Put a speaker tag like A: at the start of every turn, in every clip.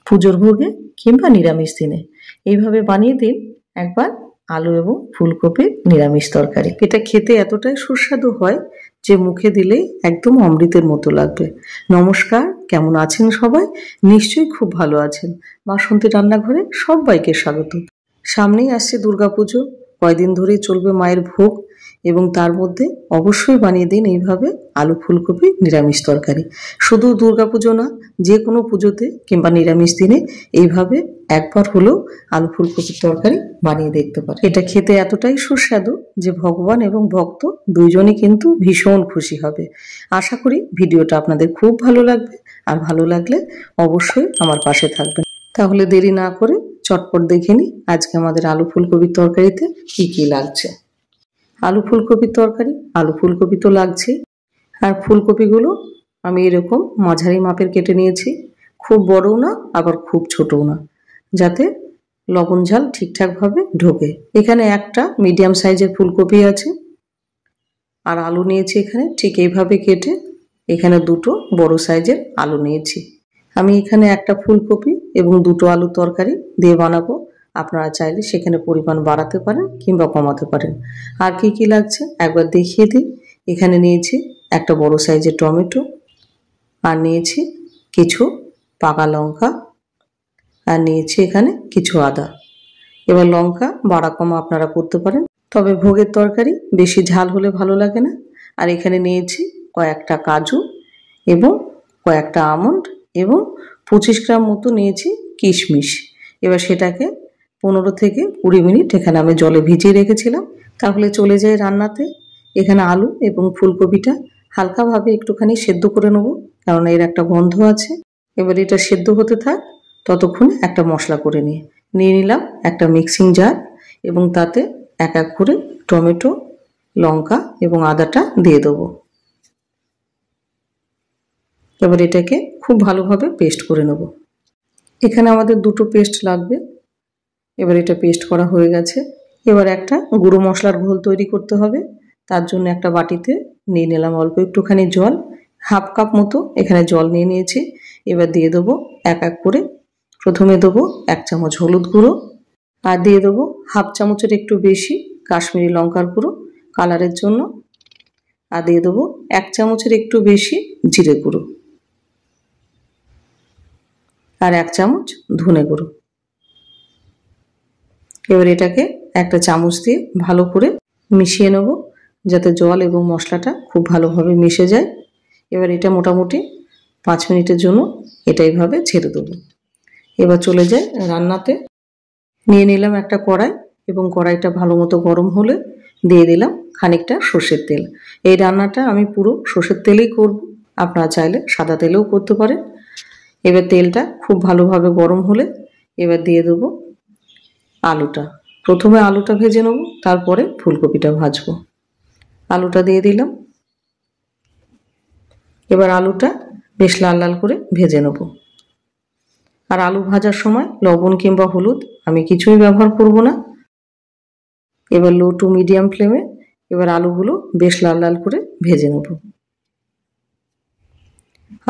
A: পুজোর ভোগে কিংবা নিরামিষ দিনে এইভাবে বানিয়ে দিন একবার আলু এবং ফুলকপির নিরামিষ তরকারি। এটা খেতে এতটাই সুস্বাদু হয় যে মুখে দিলেই একদম অমৃতের মতো লাগবে। নমস্কার, কেমন আছেন সবাই? নিশ্চয়ই খুব ভালো আছেন। বাসন্তী রান্নাঘরে সবাইকে স্বাগত। সামনেই আসছে দুর্গাপুজো, কয়দিন ধরেই চলবে মায়ের ভোগ এবং তার মধ্যে অবশ্যই বানিয়ে দিন এইভাবে আলু ফুলকপি নিরামিষ তরকারি। শুধু দুর্গাপুজো না, যে কোনো পুজোতে কিংবা নিরামিষ দিনে এইভাবে একবার হলেও আলু ফুলকপির তরকারি বানিয়ে দেখতে পারেন। এটা খেতে এতটাই সুস্বাদু যে ভগবান এবং ভক্ত দুইজনই কিন্তু ভীষণ খুশি হবে। আশা করি ভিডিওটা আপনাদের খুব ভালো লাগবে, আর ভালো লাগলে অবশ্যই আমার পাশে থাকবেন। তাহলে দেরি না করে চটপট দেখে নিই আজকে আমাদের আলু ফুলকপির তরকারিতে কি কি লাগছে। আলু ফুলকপির তরকারি, আলু ফুলকপি তো লাগছেই, আর ফুলকপিগুলো আমি এরকম মাঝারি মাপের কেটে নিয়েছি। খুব বড়ও না আবার খুব ছোটও না, যাতে লবণ ঝাল ঠিকঠাকভাবে ঢোকে। এখানে একটা মিডিয়াম সাইজের ফুলকপি আছে, আর আলু নিয়েছি এখানে ঠিক এইভাবে কেটে। এখানে দুটো বড় সাইজের আলু নিয়েছি। আমি এখানে একটা ফুলকপি এবং দুটো আলু তরকারি দিয়ে বানাবো। আপনারা চাইলে সেখানে পরিমাণ বাড়াতে পারেন কিংবা কমাতে পারেন। আর কি কি লাগছে একবার দেখিয়ে দিই। এখানে নিয়েছি একটা বড় সাইজের টমেটো, আর নিয়েছি কিছু পাকা লঙ্কা, আর নিয়েছি এখানে কিছু আদা। এবার লঙ্কা বাড়া কমা আপনারা করতে পারেন, তবে ভোগের তরকারি বেশি ঝাল হলে ভালো লাগে না। আর এখানে নিয়েছি কয়েকটা কাজু এবং কয়েকটা আমন্ড এবং 25 গ্রাম মতো নিয়েছি কিশমিশ। এবার সেটাকে 15 থেকে 20 মিনিট এখানে আমি জলে ভিজিয়ে রেখেছিলাম। তাহলে চলে যাই রান্নাতে। এখানে আলু এবং ফুলকপিটা হালকাভাবে একটুখানি সেদ্ধ করে নেব, কারণ এর একটা গন্ধ আছে। এবার এটা সেদ্ধ হতে থাক, ততক্ষণে একটা মশলা করে নিয়ে নিলাম একটা মিক্সিং জার, এবং তাতে এক এক করে টমেটো, লঙ্কা এবং আদাটা দিয়ে দেবো। এবার এটাকে খুব ভালোভাবে পেস্ট করে নেব। এখানে আমাদের দুটো পেস্ট লাগবে। এবার এটা পেস্ট করা হয়ে গেছে। এবার একটা গুঁড়ো মশলার ঘোল তৈরি করতে হবে। তার জন্য একটা বাটিতে নিয়ে নিলাম অল্প একটুখানি জল, হাফ কাপ মতো এখানে জল নিয়ে নিয়েছি। এবার দিয়ে দেবো এক এক করে। প্রথমে দেবো 1 চামচ হলুদ গুঁড়ো, আর দিয়ে দেবো হাফ চামচের একটু বেশি কাশ্মীরি লঙ্কার গুঁড়ো কালারের জন্য, আর দিয়ে দেবো 1 চামচের একটু বেশি জিরে গুঁড়ো, আর 1 চামচ ধনে গুঁড়ো। এবার এটাকে একটা চামচ দিয়ে ভালো করে মিশিয়ে নেব, যাতে জল এবং মশলাটা খুব ভালোভাবে মিশে যায়। এবার এটা মোটামুটি 5 মিনিটের জন্য এটা এইভাবে ছেড়ে দেবো। এবার চলে যাই রান্নাতে। নিয়ে নিলাম একটা কড়াই, এবং কড়াইটা ভালো মতো গরম হলে দিয়ে দিলাম খানিকটা সর্ষের তেল। এই রান্নাটা আমি পুরো সর্ষের তেলেই করব, আপনারা চাইলে সাদা তেলেও করতে পারেন। এবার তেলটা খুব ভালোভাবে গরম হলে এবার দিয়ে দেবো আলুটা। প্রথমে আলুটা ভেজে নেব, তারপরে ফুলকপিটা ভাজবো। আলুটা দিয়ে দিলাম। এবার আলুটা বেশ লাল লাল করে ভেজে নেব। আর আলু ভাজার সময় লবণ কিংবা হলুদ আমি কিছুই ব্যবহার করব না। এবার লো টু মিডিয়াম ফ্লেমে এবার আলুগুলো বেশ লাল লাল করে ভেজে নেব।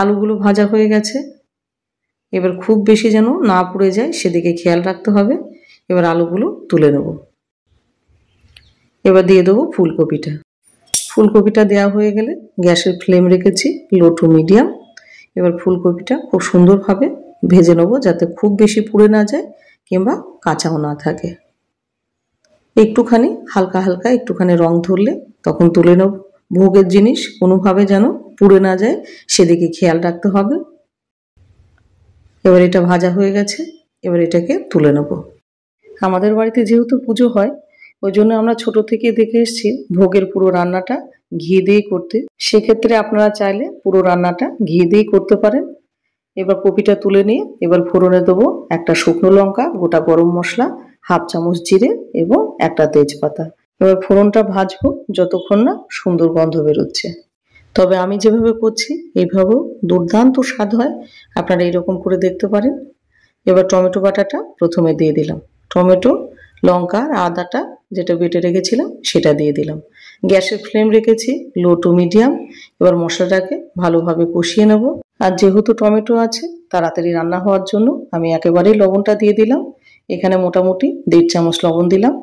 A: আলুগুলো ভাজা হয়ে গেছে। এবার খুব বেশি যেন না পুড়ে যায় সেদিকে খেয়াল রাখতে হবে। এবার আলুগুলো তুলে নেব। এবার দিয়ে দেবো ফুলকপিটা। ফুলকপিটা দেওয়া হয়ে গেলে গ্যাসের ফ্লেম রেখেছি লো টু মিডিয়াম। এবার ফুলকপিটা খুব সুন্দরভাবে ভেজে নেব, যাতে খুব বেশি পুড়ে না যায় কিংবা কাঁচাও না থাকে। একটুখানি হালকা হালকা একটুখানি রং ধরলে তখন তুলে নেব। ভোগের জিনিস কোনোভাবে যেন পুড়ে না যায় সেদিকে খেয়াল রাখতে হবে। এবার এটা ভাজা হয়ে গেছে। এবার এটাকে তুলে নেব। আমাদের বাড়িতে যেহেতু পুজো হয়, ওই জন্য আমরা ছোট থেকে দেখে এসেছি ভোগের পুরো রান্নাটা ঘি দিয়ে করতে। সেক্ষেত্রে আপনারা চাইলে পুরো রান্নাটা ঘি দিয়ে করতে পারেন। এবার কপিটা তুলে নিয়ে এবার ফোড়নে দেবো একটা শুকনো লঙ্কা, গোটা গরম মশলা, হাফ চামচ জিরে এবং একটা তেজপাতা। এবার ফোড়নটা ভাজবো যতক্ষণ না সুন্দর গন্ধ বেরোচ্ছে। তবে আমি যেভাবে করছি এইভাবেও দুর্দান্ত স্বাদ হয়, আপনারা এইরকম করে দেখতে পারেন। এবার টমেটো বাটাটা প্রথমে দিয়ে দিলাম। টমেটো, লঙ্কা আর আদাটা যেটা বেটে রেখেছিলাম সেটা দিয়ে দিলাম। গ্যাসের ফ্লেম রেখেছি লো টু মিডিয়াম। এবার মশলাটাকে ভালোভাবে কষিয়ে নেব। আর যেহেতু টমেটো আছে, তাড়াতাড়ি রান্না হওয়ার জন্য আমি একেবারেই লবণটা দিয়ে দিলাম। এখানে মোটামুটি 1.5 চামচ লবণ দিলাম।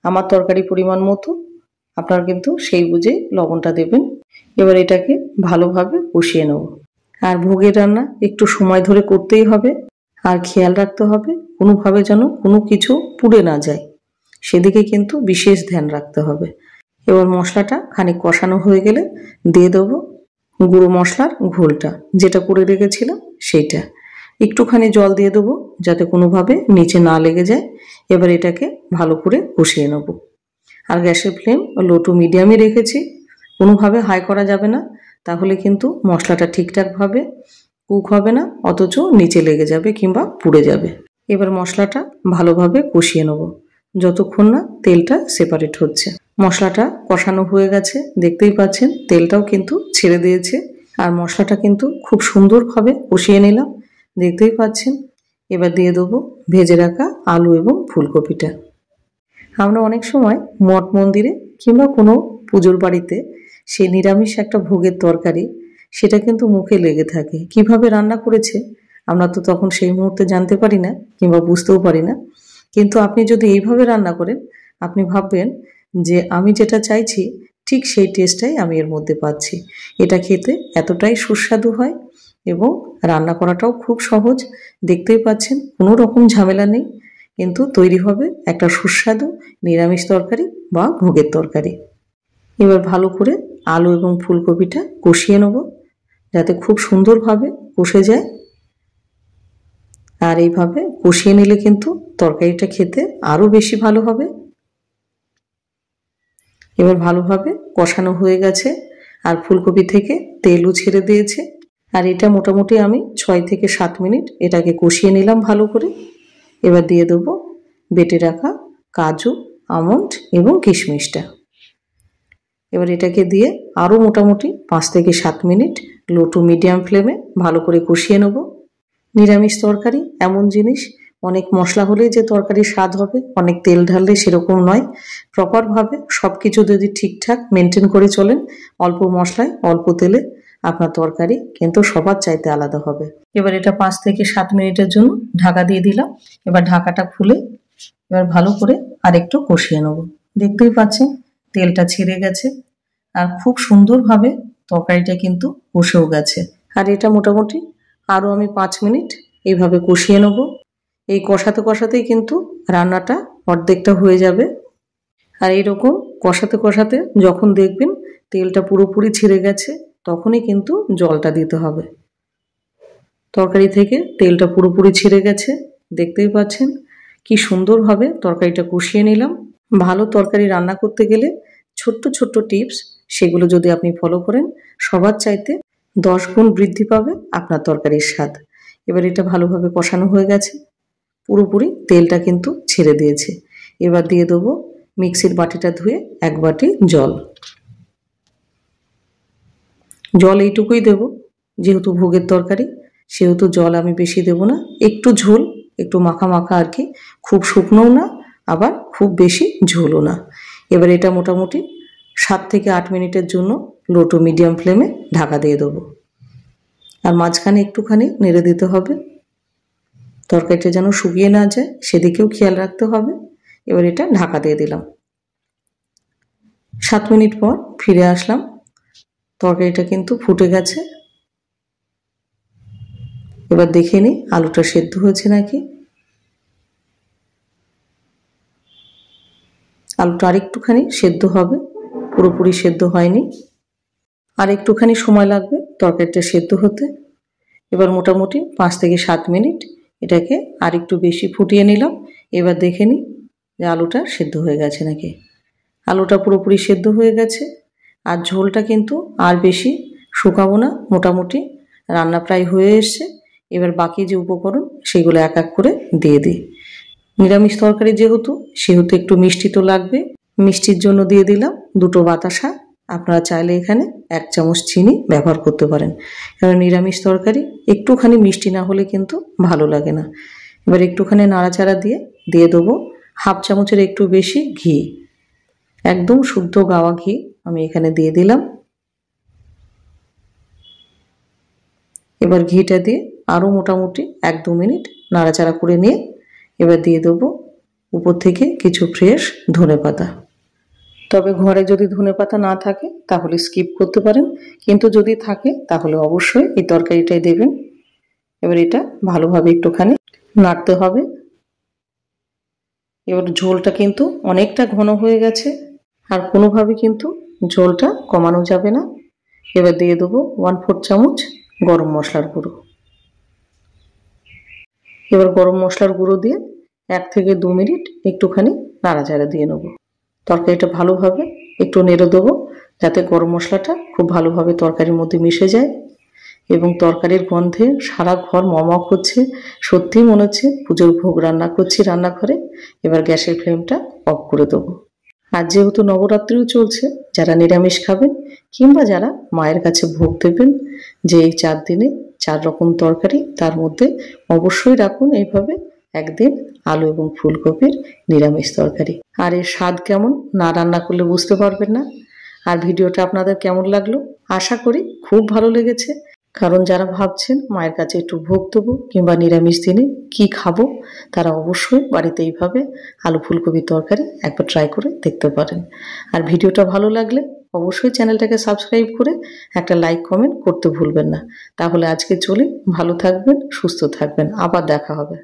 A: আমার তরকারি পরিমাণ মতো আপনারা কিন্তু সেই বুঝে লবণটা দেবেন। এবার এটাকে ভালোভাবে কষিয়ে নেব। আর ভোগের রান্না একটু সময় ধরে করতেই হবে, আর খেয়াল রাখতে হবে কোনোভাবে যেন কোনো কিছু পুড়ে না যায়, সেদিকে কিন্তু বিশেষ ধ্যান রাখতে হবে। এবার মশলাটা খানিক কষানো হয়ে গেলে দিয়ে দেবো গুঁড়ো মশলার ঘোলটা, যেটা করে রেখেছিলাম সেইটা। একটুখানি জল দিয়ে দেবো যাতে কোনোভাবে নিচে না লেগে যায়। এবার এটাকে ভালো করে কষিয়ে নেব। আর গ্যাসের ফ্লেম লো টু মিডিয়ামে রেখেছি, কোনোভাবে হাই করা যাবে না, তাহলে কিন্তু মশলাটা ঠিকঠাকভাবে কুক হবে না, অথচ নিচে লেগে যাবে কিংবা পুড়ে যাবে। এবার মশলাটা ভালোভাবে কষিয়ে নেব যতক্ষণ না তেলটা সেপারেট হচ্ছে। মশলাটা কষানো হয়ে গেছে, দেখতেই পাচ্ছেন তেলটাও কিন্তু ছেড়ে দিয়েছে। আর মশলাটা কিন্তু খুব সুন্দরভাবে কষিয়ে নিলাম, দেখতেই পাচ্ছেন। এবার দিয়ে দেবো ভেজে রাখা আলু এবং ফুলকপিটা। আমরা অনেক সময় মঠ মন্দিরে কিংবা কোনো পুজোর বাড়িতে সেই নিরামিষ একটা ভোগের তরকারি, সেটা কিন্তু মুখে লেগে থাকে। কিভাবে রান্না করেছে আমরা তো তখন সেই মুহূর্তে জানতে পারি না কিংবা বুঝতেও পারি না, কিন্তু আপনি যদি এইভাবে রান্না করেন, আপনি ভাববেন যে আমি যেটা চাইছি ঠিক সেই টেস্টটাই আমি এর মধ্যে পাচ্ছি। এটা খেতে এতটাই সুস্বাদু হয় এবং রান্না করাটাও খুব সহজ। দেখতেই পাচ্ছেন কোনো রকম ঝামেলা নেই, কিন্তু তৈরি হবে একটা সুস্বাদু নিরামিষ তরকারি বা ভোগের তরকারি। এবার ভালো করে আলু এবং ফুলকপিটা কষিয়ে নেব যাতে খুব সুন্দরভাবে কষে যায়। আর এইভাবে কষিয়ে নিলে কিন্তু তরকারিটা খেতে আরও বেশি ভালো হবে। এবার ভালোভাবে কষানো হয়ে গেছে আর ফুলকপি থেকে তেলও ছেড়ে দিয়েছে। আর এটা মোটামুটি আমি 6 থেকে 7 মিনিট এটাকে কষিয়ে নিলাম ভালো করে। এবার দিয়ে দেবো বেটে রাখা কাজু, আমন্ড এবং কিশমিশটা। এবার এটাকে দিয়ে আরও মোটামুটি 5 থেকে 7 মিনিট লো টু মিডিয়াম ফ্লেমে ভালো করে কষিয়ে নেব। নিরামিষ তরকারি এমন জিনিস, অনেক মশলা হলেই যে তরকারির স্বাদ হবে, অনেক তেল ঢাললে সেরকম নয়। প্রপারভাবে সব কিছু যদি ঠিকঠাক মেনটেন করে চলেন, অল্প মশলায় অল্প তেলে আপনার তরকারি কিন্তু সবার চাইতে আলাদা হবে। এবার এটা 5 থেকে 7 মিনিটের জন্য ঢাকা দিয়ে দিলাম। এবার ঢাকাটা খুলে এবার ভালো করে আরেকটু কষিয়ে নেব। দেখতেই পাচ্ছেন তেলটা ছেড়ে গেছে আর খুব সুন্দরভাবে তরকারিটা কিন্তু কষেও গেছে। আর এটা মোটামুটি আরও আমি 5 মিনিট এইভাবে কষিয়ে নেব। এই কষাতে কষাতেই কিন্তু রান্নাটা অর্ধেকটা হয়ে যাবে। আর এইরকম কষাতে কষাতে যখন দেখবেন তেলটা পুরোপুরি ছেড়ে গেছে, তখনই কিন্তু জলটা দিতে হবে। তরকারি থেকে তেলটা পুরোপুরি ছেড়ে গেছে, দেখতেই পাচ্ছেন কি সুন্দরভাবে তরকারিটা কষিয়ে নিলাম। ভালো তরকারি রান্না করতে গেলে ছোট্ট ছোট্ট টিপস, সেগুলো যদি আপনি ফলো করেন, সবার চাইতে 10 গুণ বৃদ্ধি পাবে আপনার তরকারির স্বাদ। এবার এটা ভালোভাবে কষানো হয়ে গেছে, পুরোপুরি তেলটা কিন্তু ছেড়ে দিয়েছে। এবার দিয়ে দেবো মিক্সির বাটিটা ধুয়ে 1 বাটি জল। জল এইটুকুই দেব, যেহেতু ভোগের তরকারি সেহেতু জল আমি বেশি দেব না। একটু ঝোল, একটু মাখা মাখা আর কি, খুব শুকনোও না আবার খুব বেশি ঝোলও না। এবার এটা মোটামুটি 7 থেকে 8 মিনিটের জন্য লো টু মিডিয়াম ফ্লেমে ঢাকা দিয়ে দেবো। আর মাঝখানে একটুখানি নেড়ে দিতে হবে, তরকারিটা যেন শুকিয়ে না যায় সেদিকেও খেয়াল রাখতে হবে। এবার এটা ঢাকা দিয়ে দিলাম। 7 মিনিট পর ফিরে আসলাম, তরকারিটা কিন্তু ফুটে গেছে। এবার দেখে নিই আলুটা সেদ্ধ হয়েছে নাকি। আলুটা আরেকটুখানি সেদ্ধ হবে, পুরোপুরি সেদ্ধ হয়নি, আর একটুখানি সময় লাগবে তরকারিটা সেদ্ধ হতে। এবার মোটামুটি 5 থেকে 7 মিনিট এটাকে আরেকটু বেশি ফুটিয়ে নিলাম। এবার দেখে নিই যে আলুটা সেদ্ধ হয়ে গেছে নাকি। আলুটা পুরোপুরি সেদ্ধ হয়ে গেছে, আর ঝোলটা কিন্তু আর বেশি শুকাবো না, মোটামুটি রান্না প্রায় হয়ে এসছে। এবার বাকি যে উপকরণ সেগুলো এক এক করে দিয়ে দিই। নিরামিষ তরকারি যেহেতু, সেহেতু একটু মিষ্টি তো লাগবে। মিষ্টির জন্য দিয়ে দিলাম 2টো বাতাসা। আপনারা চাইলে এখানে 1 চামচ চিনি ব্যবহার করতে পারেন, কারণ নিরামিষ তরকারি একটুখানি মিষ্টি না হলে কিন্তু ভালো লাগে না। এবার একটুখানি নাড়াচাড়া দিয়ে দিয়ে দেবো 1/2 চামচের একটু বেশি ঘি, একদম শুদ্ধ গাওয়া ঘি আমি এখানে দিয়ে দিলাম। এবার ঘিটা দিয়ে আরও মোটামুটি 1-2 মিনিট নাড়াচাড়া করে নিয়ে এবার দিয়ে দেবো উপর থেকে কিছু ফ্রেশ ধনেপাতা। তবে ঘরে যদি ধনেপাতা না থাকে তাহলে স্কিপ করতে পারেন, কিন্তু যদি থাকে তাহলে অবশ্যই এই তরকারিটাই দেবেন। এবার এটা ভালোভাবে একটুখানি নাড়তে হবে। এবার ঝোলটা কিন্তু অনেকটা ঘন হয়ে গেছে, আর কোনোভাবে কিন্তু ঝোলটা কমানো যাবে না। এবার দিয়ে দেবো 1/4 চামচ গরম মশলার গুঁড়ো। এবার গরম মশলার গুঁড়ো দিয়ে 1 থেকে 2 মিনিট একটুখানি নাড়াচাড়া দিয়ে নেব। তরকারিটা ভালোভাবে একটু নেড়ে দেবো যাতে গরম মশলাটা খুব ভালোভাবে তরকারির মধ্যে মিশে যায় এবং তরকারির গন্ধে সারা ঘর মমক হচ্ছে। সত্যিই মনে হচ্ছে পুজোর ভোগ রান্না করছি রান্নাঘরে। এবার গ্যাসের ফ্লেমটা অফ করে দেবো। আর যেহেতু নবরাত্রিও চলছে, যারা নিরামিষ খাবেন কিংবা যারা মায়ের কাছে ভোগ দেবেন, যে এই 4 দিনে 4 রকম তরকারি, তার মধ্যে অবশ্যই রাখুন এইভাবে একদিন আলু এবং ফুলকপির নিরামিষ তরকারি। আর এর স্বাদ কেমন না রান্না করলে বুঝতে পারবেন না। আর ভিডিওটা আপনাদের কেমন লাগলো? আশা করি খুব ভালো লেগেছে, কারণ যারা ভাবছেন মায়ের কাছে একটু ভোগ দেবো কিংবা নিরামিষ দিনে কি খাবো, তারা অবশ্যই বাড়িতে এইভাবে আলু ফুলকপির তরকারি একবার ট্রাই করে দেখতে পারেন। আর ভিডিওটা ভালো লাগলে অবশ্যই চ্যানেলটাকে সাবস্ক্রাইব করে একটা লাইক কমেন্ট করতে ভুলবেন না। তাহলে আজকে চলি, ভালো থাকবেন, সুস্থ থাকবেন, আবার দেখা হবে।